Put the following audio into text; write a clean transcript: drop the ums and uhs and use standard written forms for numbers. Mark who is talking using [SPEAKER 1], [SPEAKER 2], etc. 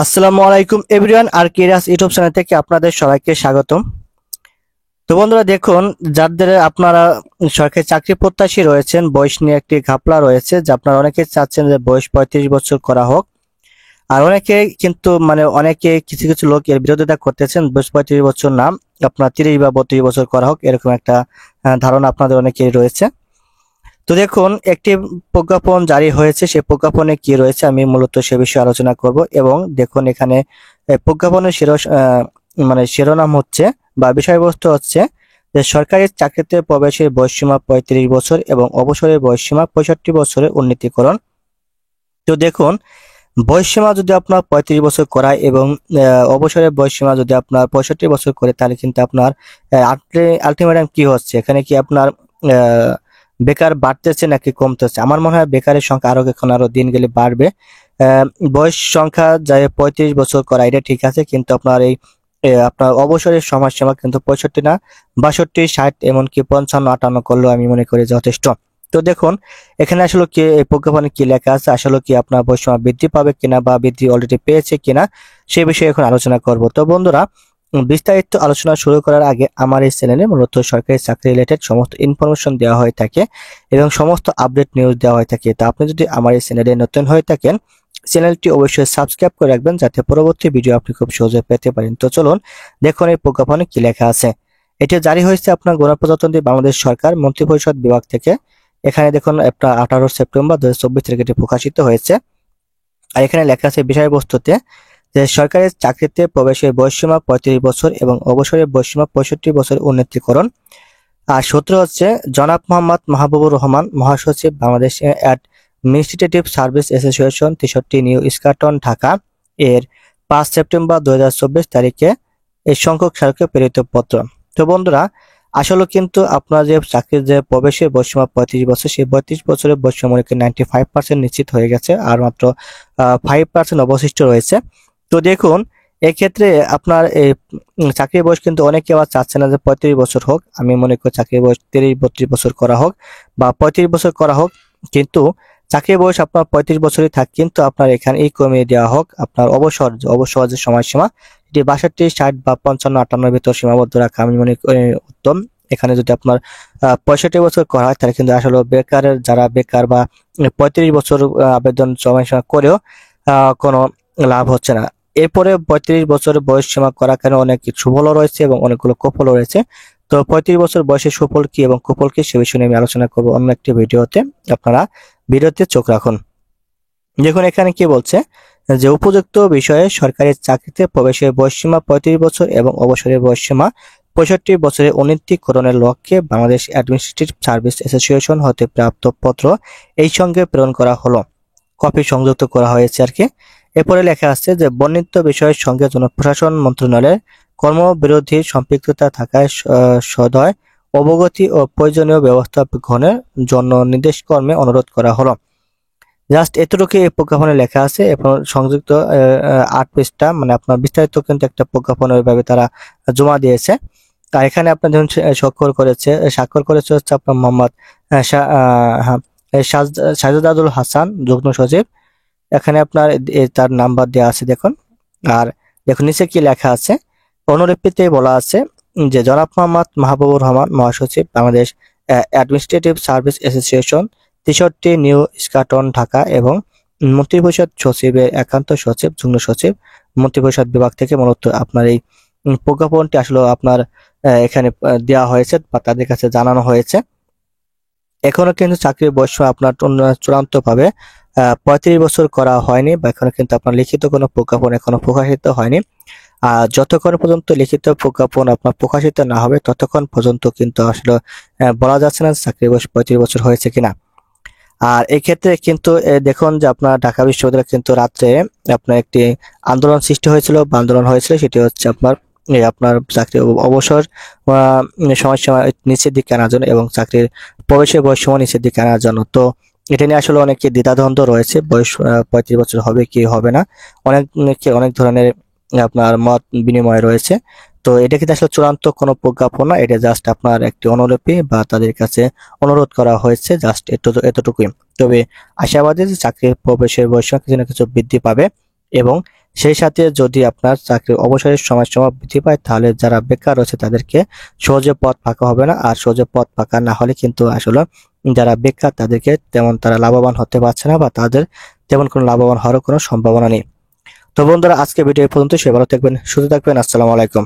[SPEAKER 1] আসসালামু আলাইকুম এভরিওয়ান, আর কেরাস YouTube channel থেকে আপনাদের সবাইকে স্বাগতম। তো বন্ধুরা দেখুন, যাদের আপনারা সরকারি চাকরি প্রত্যাশী রয়েছেন, বয়স নিয়ে একটি ঘাপলা রয়েছে যে আপনারা অনেকে চাচ্ছেন যে বয়স 35 বছর করা হোক। আর অনেকে কিন্তু অনেকে কিছু কিছু লোক এর বিরোধিতা করতেছেন, বয়স 35 বছর না, আপনার 30 বা 32 বছর করা হোক, এরকম একটা ধারণা আপনাদের অনেকেই রয়েছে। তো দেখুন, একটি প্রজ্ঞাপন জারি হয়েছে, সেই প্রজ্ঞাপনে কি রয়েছে আমি মূলত সে বিষয়ে আলোচনা করব। এবং দেখুন এখানে প্রজ্ঞাপনের শিরোনাম হচ্ছে বা বিষয়বস্তু হচ্ছে যে সরকারি চাকরিতে প্রবেশের বয়সসীমা 35 বছর এবং অবসরের বয়সসীমা 65 বছরের উন্নীতকরণ। তো দেখুন, বয়সসীমা যদি আপনার 35 বছর করায় এবং অবসরের বয়সসীমা যদি আপনার 65 বছর করে, তাহলে কিন্তু আপনার আলটিমেটাম কি হচ্ছে, এখানে কি আপনার বেকার বাড়তেছে নাকি কমতেছে? আমার মনে হয় বেকারের সংখ্যা আরো দিন গেলে বাড়বে। আহ, বয়স সংখ্যা যায় 35 বছর করা, এটা ঠিক আছে, কিন্তু আপনার এই আপনার অবসরের সময়সীমা কিন্তু 65 না, 62, 60, এমনকি 55, 58 করলেও আমি মনে করি যথেষ্ট। তো দেখুন, এখানে আসলে কি এই প্রজ্ঞাপনে কি লেখা আছে, আসলে কি আপনার বয়সসীমা বৃদ্ধি পাবে কিনা বা বৃদ্ধি অলরেডি পেয়েছে কিনা, সে বিষয়ে এখন আলোচনা করব। তো বন্ধুরা, বিস্তারিত আলোচনা শুরু করার আগে আমার এই চ্যানেলে মূলত সরকারি চাকরি রিলেটেড সমস্ত ইনফরমেশন দেওয়া হয়ে থাকে এবং সমস্ত আপডেট নিউজ দেওয়া হয়ে থাকে। তো আপনি যদি আমার এই চ্যানেলে নতুন হয়ে থাকেন, চ্যানেলটি অবশ্যই সাবস্ক্রাইব করে রাখবেন যাতে পরবর্তী ভিডিও আপনি খুব সহজে পেতে পারেন। তো চলুন দেখুন এই প্রজ্ঞাপনে কি লেখা আছে। এটি জারি হয়েছে আপনার গণপ্রজাতন্ত্রী বাংলাদেশ সরকার মন্ত্রিপরিষদ বিভাগ থেকে। এখানে দেখুন আপনার 18 সেপ্টেম্বর 2024 তারিখে এটি প্রকাশিত হয়েছে। আর এখানে লেখা আছে বিষয়বস্তুতে যে সরকারি চাকরিতে প্রবেশের বয়সসীমা 35 বছর এবং অবসরের বয়সসীমা 65 বছর উন্নীতকরণ। আর সূত্র হচ্ছে জনাব মোহাম্মদ মাহবুবুর রহমান, মহাসচিব, Bangladesh administrative service association, 63, new Eskaton, Dhaka, এর 5 সেপ্টেম্বর 2024 তারিখে এই সংখ্যক স্মারকে প্রেরিত পত্র। তো বন্ধুরা, আসলে কিন্তু আপনার যে চাকরির যে প্রবেশের বয়সসীমা 35 বছর, সেই 35 বছরের বয়সসীমা 95% নিশ্চিত হয়ে গেছে, আর মাত্র 5% অবশিষ্ট রয়েছে। তো দেখুন, এক্ষেত্রে আপনার এই চাকরির বয়স কিন্তু অনেকে আবার চাচ্ছে না যে 35 বছর হোক। আমি মনে করি চাকরির বয়স 30-32 বছর করা হোক বা 35 বছর করা হোক, কিন্তু চাকরির বয়স আপনার 35 বছরই থাক, কিন্তু আপনার এখানে এই কমিয়ে দেওয়া হোক আপনার অবসর যে সময়সীমা, এটি 62, 60 বা 55, 58 ভিতর সীমাবদ্ধ রাখা আমি মনে করি উত্তম। এখানে যদি আপনার 65 বছর করা হয়, তাহলে কিন্তু আসলে বেকারের যারা বেকার বা 35 বছর আবেদন সময়সীমা করেও কোনো লাভ হচ্ছে না। এরপরে 35 বছরের বয়স সীমা করা কেন অনেক সুফলও রয়েছে এবং অনেকগুলো কুফলও রয়েছে। তো 35 বছর বয়সে সুফল কি এবং কুফল কি, সে বিষয়ে নিয়ে আমি আলোচনা করবো অন্য একটি ভিডিওতে। আপনারা ভিডিওতে চোখ রাখুন। দেখুন এখানে কি বলছে যে উপযুক্ত বিষয়ে সরকারি চাকরিতে প্রবেশের বয়সসীমা 35 বছর এবং অবসরের বয়সসীমা 65 বছরের উন্নীতকরণের লক্ষ্যে বাংলাদেশ অ্যাডমিনিস্ট্রেটিভ সার্ভিস অ্যাসোসিয়েশন হতে প্রাপ্ত পত্র এই সঙ্গে প্রেরণ করা হলো, কপি সংযুক্ত করা হয়েছে আর কি। এরপরে লেখা আছে যে বর্ণিত বিষয়ের সঙ্গে জনপ্রশাসন মন্ত্রণালয়ের কর্মবিরোধী সম্পৃক্ততা থাকায় সদয় অবগতি ও প্রয়োজনীয় ব্যবস্থা গ্রহণের জন্য নির্দেশক্রমে অনুরোধ করা হলো। জাস্ট এতটুকু এই প্রজ্ঞাপনে লেখা আছে এবং সংযুক্ত 8 পৃষ্ঠা, আপনার বিস্তারিত কিন্তু একটা প্রজ্ঞাপন ওইভাবে তারা জমা দিয়েছে। আর এখানে আপনার ধরুন স্বাক্ষর করেছে হচ্ছে আপনার মোহাম্মদ হ্যাঁ, সাজেদাতুল হাসান, যুগ্ম সচিব। এখানে আপনার তার নাম্বার দেওয়া আছে দেখুন। আর দেখুন নিচে কি লেখা আছে, অনুলিপিতে বলা আছে যে জনাব মোহাম্মদ মাহবুবুর রহমান, মহাসচিব, Bangladesh administrative service association, 63, new Eskaton, Dhaka, এবং মন্ত্রিপরিষদ সচিবের একান্ত সচিব, যুগ্ম সচিব, মন্ত্রিপরিষদ বিভাগ থেকে মূলত আপনার এই প্রজ্ঞাপনটি আসলে আপনার এখানে দেওয়া হয়েছে বা তাদের কাছে জানানো হয়েছে। এখনো কিন্তু চাকরির বয়স আপনার চূড়ান্ত ভাবে 35 বছর করা হয়নি, বা এখনো কিন্তু আপনার লিখিত কোনো প্রজ্ঞাপন এখনো প্রকাশিত হয়নি। আর যতক্ষণ পর্যন্ত লিখিত প্রজ্ঞাপন আপনার প্রকাশিত না হবে, ততক্ষণ পর্যন্ত কিন্তু আসলে বলা যাচ্ছে না চাকরির বয়স 35 বছর হয়েছে কিনা। আর এই ক্ষেত্রে কিন্তু দেখুন যে আপনার ঢাকা বিশ্ববিদ্যালয়ে কিন্তু রাত্রে আপনার একটি আন্দোলন সৃষ্টি হয়েছিল বা আন্দোলন হয়েছিল, সেটি হচ্ছে আপনার চাকরি অবসর সময়সীমা নিচের দিকে আনার জন্য এবং চাকরির প্রবেশের বয়স সময় নিচের দিকে আনার জন্য। তো এটা নিয়ে আসলে অনেকে দ্বিধাদ্বন্দ্ব রয়েছে, বয়স 35 বছর হবে কি হবে না, অনেক ধরনের আপনার মত বিনিময় রয়েছে। তো এটা কিন্তু আসলে চূড়ান্ত কোনো প্রজ্ঞাপন না, এটা জাস্ট আপনার একটি অনুলিপি বা তাদের কাছে অনুরোধ করা হয়েছে, জাস্ট এতটুকুই। তবে আশাবাদী যে চাকরির প্রবেশের বয়স কিছু না কিছু বৃদ্ধি পাবে এবং সেই সাথে যদি আপনার চাকরির অবসরের সময়সীমা বৃদ্ধি পায়, তাহলে যারা বেকার রয়েছে তাদেরকে সহজে পদ ফাঁকা হবে না। আর সহজে পদ ফাঁকা না হলে কিন্তু আসলে যারা বেকার তাদেরকে তেমন তারা লাভবান হতে পারছে না, বা তাদের তেমন কোনো লাভবান হওয়ার কোনো সম্ভাবনা নেই। তো বন্ধুরা, আজকে ভিডিও এই পর্যন্ত। সবাই ভালো থাকবেন, সুস্থ থাকবেন। আসসালামু আলাইকুম।